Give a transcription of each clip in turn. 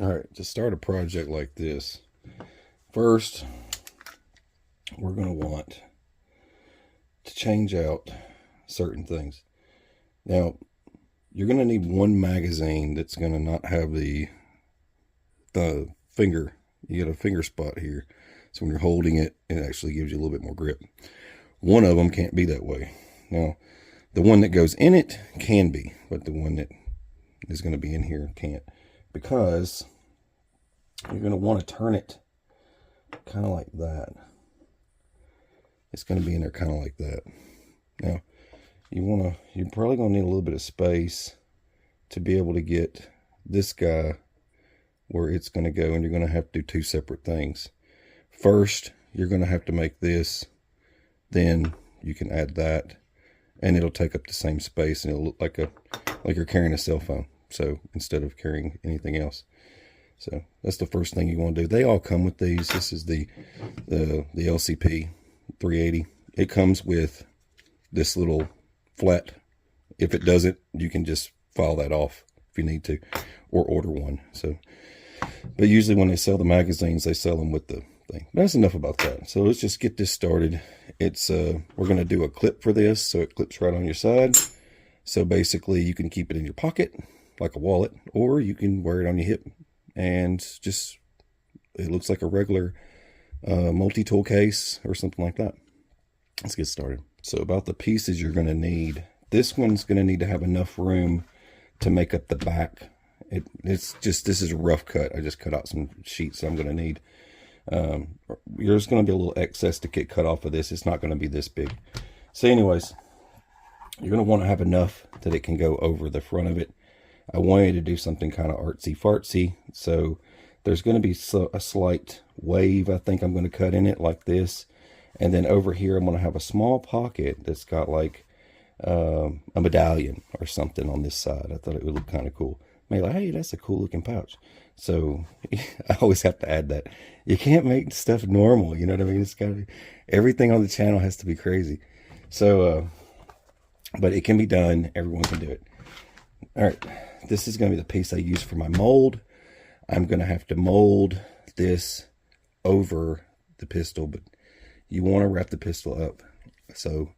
All right, to start a project like this, first we're going to want to change out certain things. Now, you're going to need one magazine that's going to not have the finger. You got a finger spot here. So when you're holding it, it actually gives you a little bit more grip. One of them can't be that way. Now, the one that goes in it can be, but the one that is going to be in here can't, because you're going to want to turn it kind of like that. It's going to be in there kind of like that. Now, you're probably going to need a little bit of space to be able to get this guy where it's going to go, and you're going to have to do two separate things. First, you're going to have to make this, then you can add that, and it'll take up the same space, and it'll look like you're carrying a cell phone. So instead of carrying anything else. So that's the first thing you want to do. They all come with these. This is the LCP 380. It comes with this little flat. If it doesn't, you can just file that off if you need to, or order one. So, but usually when they sell the magazines, they sell them with the thing. But that's enough about that. So let's just get this started. It's we're going to do a clip for this, so it clips right on your side. So basically, you can keep it in your pocket like a wallet, or you can wear it on your hip, and just it looks like a regular multi-tool case or something like that. Let's get started. So about the pieces you're going to need, this one's going to need to have enough room to make up the back. This is a rough cut. I just cut out some sheets that I'm going to need. There's going to be a little excess to get cut off of this. It's not going to be this big. So anyways, you're going to want to have enough that it can go over the front of it. I wanted to do something kind of artsy fartsy, so there's going to be a slight wave I think I'm going to cut in it like this, and then over here I'm going to have a small pocket that's got like a medallion or something on this side. I thought it would look kind of cool. Maybe like, hey, that's a cool looking pouch. So I always have to add that. You can't make stuff normal, you know what I mean? It's got to be, everything on the channel has to be crazy. So but it can be done. Everyone can do it. All right, this is going to be the piece I use for my mold. I'm going to have to mold this over the pistol, but you want to wrap the pistol up. So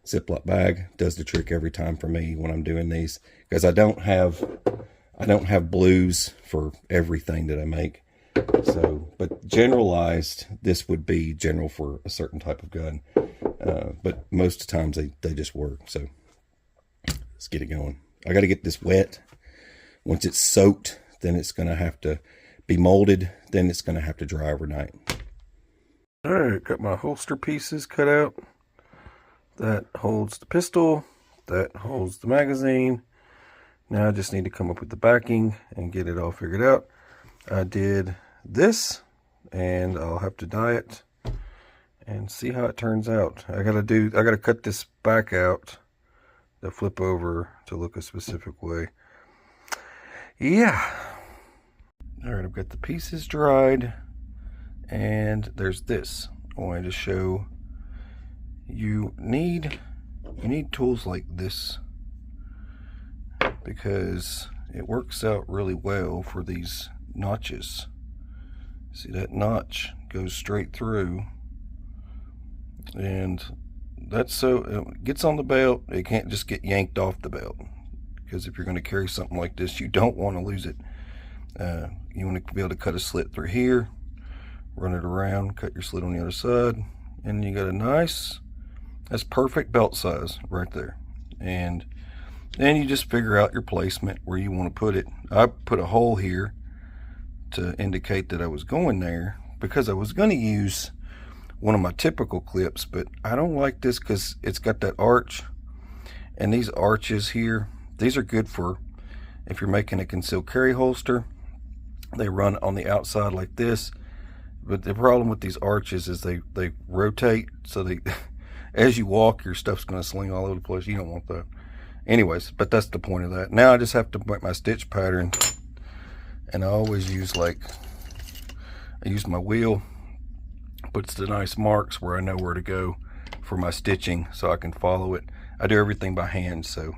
Ziploc bag does the trick every time for me when I'm doing these, because I don't have blues for everything that I make. So, but generalized, this would be general for a certain type of gun. But most of the times they just work. So let's get it going. I got to get this wet. Once it's soaked, then it's going to have to be molded. Then it's going to have to dry overnight. All right, got my holster pieces cut out. That holds the pistol. That holds the magazine. Now I just need to come up with the backing and get it all figured out. I did this, and I'll have to dye it and see how it turns out. I gotta cut this back out to flip over to look a specific way. Yeah. All right, I've got the pieces dried, and there's this. I wanted to show you need tools like this, because it works out really well for these notches. See, that notch goes straight through, and that's so it gets on the belt. It can't just get yanked off the belt, because if you're going to carry something like this, you don't want to lose it. You want to be able to cut a slit through here, run it around, cut your slit on the other side, and you got a nice, that's perfect belt size right there. And then you just figure out your placement where you want to put it. I put a hole here to indicate that I was going there, because I was going to use one of my typical clips, but I don't like this because it's got that arch, and these arches here, these are good for if you're making a concealed carry holster. They run on the outside like this, but the problem with these arches is they rotate, so they as you walk, your stuff's going to sling all over the place. You don't want that. Anyways, but that's the point of that. Now I just have to make my stitch pattern, and I always use I use my wheel, puts the nice marks where I know where to go for my stitching, so I can follow it. I do everything by hand, so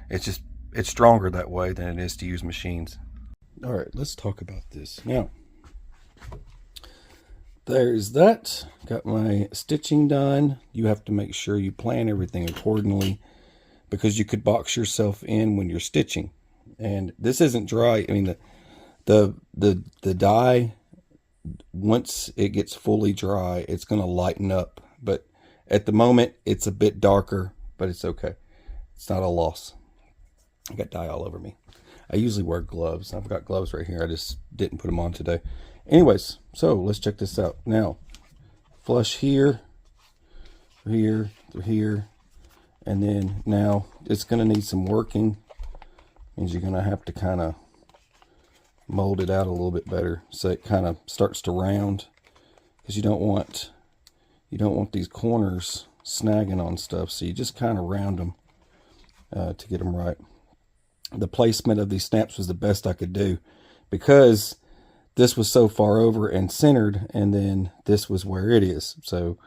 it's stronger that way than it is to use machines. All right, let's talk about this now. There's that. Got my stitching done. You have to make sure you plan everything accordingly, because you could box yourself in when you're stitching. And this isn't dry. I mean, the dye, once it gets fully dry, it's going to lighten up. But at the moment, it's a bit darker, but it's okay. It's not a loss. I got dye all over me. I usually wear gloves. I've got gloves right here. I just didn't put them on today. Anyways, so let's check this out. Now, flush here, here, through here, and then now it's going to need some working. Means you're going to have to kind of mold it out a little bit better so it kind of starts to round, because you don't want these corners snagging on stuff. So you just kind of round them to get them right. The placement of these snaps was the best I could do, because this was so far over and centered, and then this was where it is. So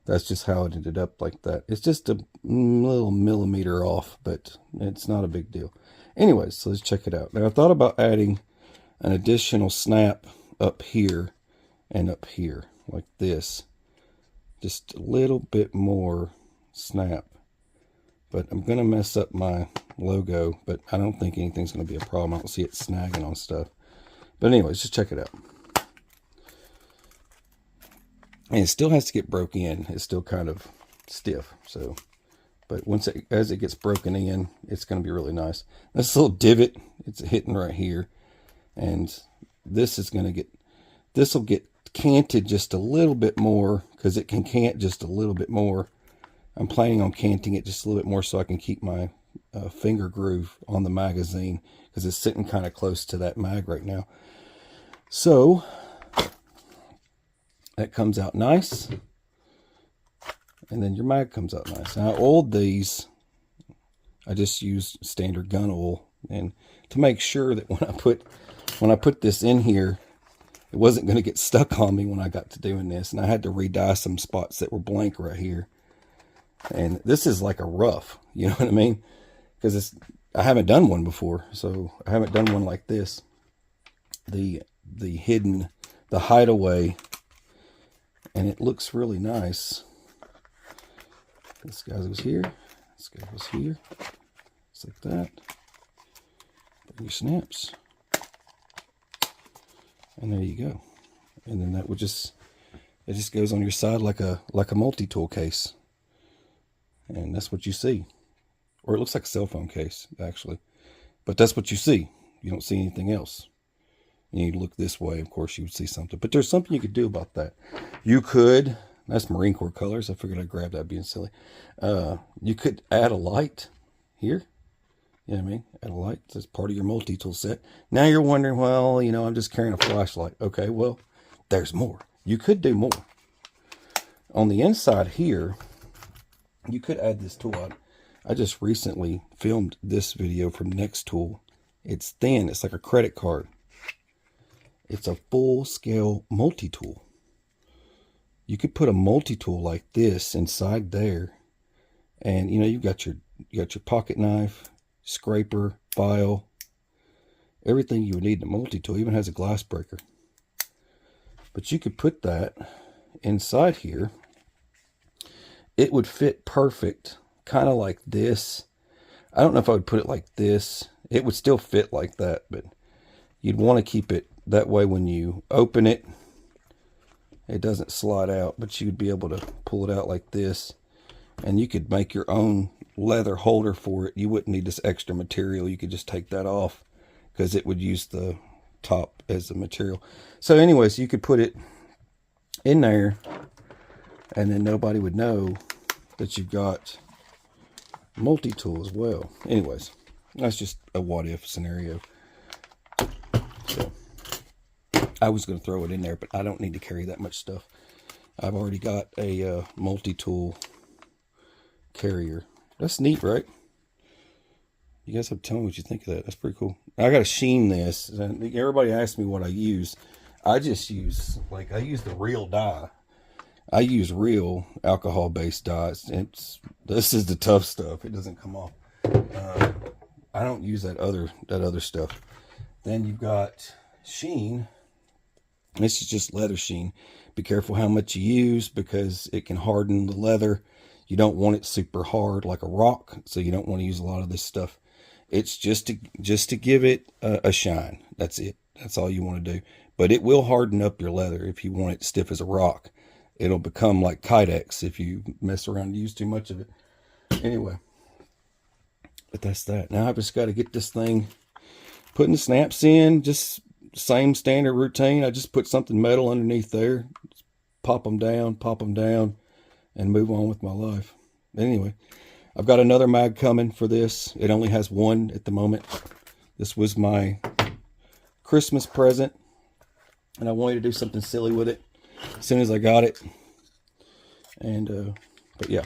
that's just how it ended up like that. It's just a little millimeter off, but it's not a big deal. Anyways, so let's check it out. Now, I thought about adding an additional snap up here and up here like this. Just a little bit more snap. But I'm going to mess up my logo, but I don't think anything's going to be a problem. I don't see it snagging on stuff. But anyways, just check it out. And it still has to get broke in. It's still kind of stiff. So, but as it gets broken in, it's going to be really nice. This little divot, it's hitting right here. And this will get canted just a little bit more, because it can cant just a little bit more. I'm planning on canting it just a little bit more so I can keep my finger groove on the magazine, because it's sitting kind of close to that mag right now. So that comes out nice, and then your mag comes out nice. Now, I oiled these. I just used standard gun oil, and to make sure that when I put this in here, it wasn't going to get stuck on me when I got to doing this. And I had to re-dye some spots that were blank right here. And this is like a rough, you know what I mean? Because I haven't done one before, so I haven't done one like this. The Hideaway, and it looks really nice. This guy goes here, this guy goes here, just like that. Bring your snaps, and there you go. And then it just goes on your side like a multi-tool case. And that's what you see. Or it looks like a cell phone case, actually. But that's what you see. You don't see anything else. And you look this way, of course, you would see something. But there's something you could do about that. You could, that's Marine Corps colors. I figured I'd grab that being silly. You could add a light here. You know what I mean? Add a light. That's part of your multi-tool set. Now you're wondering, well, you know, I'm just carrying a flashlight. Okay, well, there's more. You could do more. On the inside here, you could add this tool. I just recently filmed this video from Next Tool. It's thin. It's like a credit card. It's a full-scale multi-tool. You could put a multi-tool like this inside there, and you know, you got your pocket knife, scraper, file, everything you would need in a multi-tool. Even has a glass breaker. But you could put that inside here. It would fit perfect, kind of like this. I don't know if I would put it like this. It would still fit like that, but you'd want to keep it that way. When you open it, it doesn't slide out, but you'd be able to pull it out like this, and you could make your own leather holder for it. You wouldn't need this extra material. You could just take that off, because it would use the top as the material. So anyways, you could put it in there, and then nobody would know that you've got multi-tool as well. Anyways, that's just a what-if scenario. So I was going to throw it in there, but I don't need to carry that much stuff. I've already got a multi-tool carrier. That's neat, right? You guys have to tell me what you think of that. That's pretty cool. I got to sheen this. Everybody asks me what I use. I just use, I use the real dye. I use real alcohol-based dyes. This is the tough stuff. It doesn't come off. I don't use that other stuff. Then you've got sheen. This is just leather sheen. Be careful how much you use because it can harden the leather. You don't want it super hard like a rock, so you don't want to use a lot of this stuff. It's just to give it a shine. That's it. That's all you want to do. But it will harden up your leather if you want it stiff as a rock. It'll become like Kydex if you mess around and use too much of it. Anyway, but that's that. Now I've just got to get this thing putting the snaps in. Just same standard routine. I just put something metal underneath there, just pop them down, and move on with my life. Anyway, I've got another mag coming for this. It only has one at the moment. This was my Christmas present, and I wanted to do something silly with it as soon as I got it. And but yeah,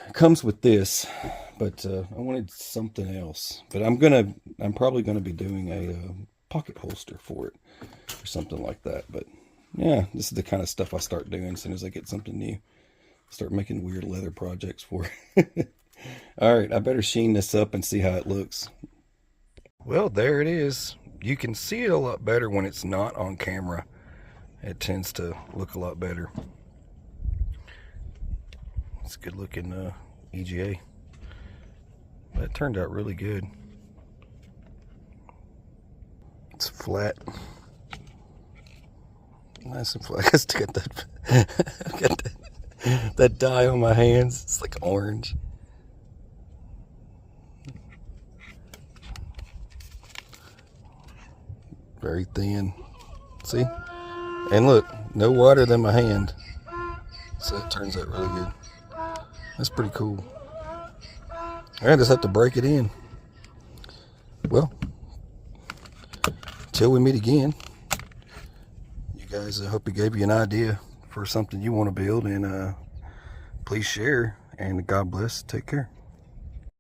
it comes with this, but I wanted something else. But I'm probably gonna be doing a pocket holster for it or something like that. But yeah, this is the kind of stuff I start doing as soon as I get something new. Start making weird leather projects for it. All right, I better sheen this up and see how it looks. Well, there it is. You can see it a lot better when it's not on camera. It tends to look a lot better. It's a good looking EGA. That turned out really good. It's flat. Nice and flat. I still got that, that dye on my hands. It's like orange. Very thin. See? And look, no wider than my hand. So it turns out really good. That's pretty cool. I just have to break it in. Well, until we meet again, you guys, I hope it gave you an idea for something you want to build, and please share, and God bless. Take care.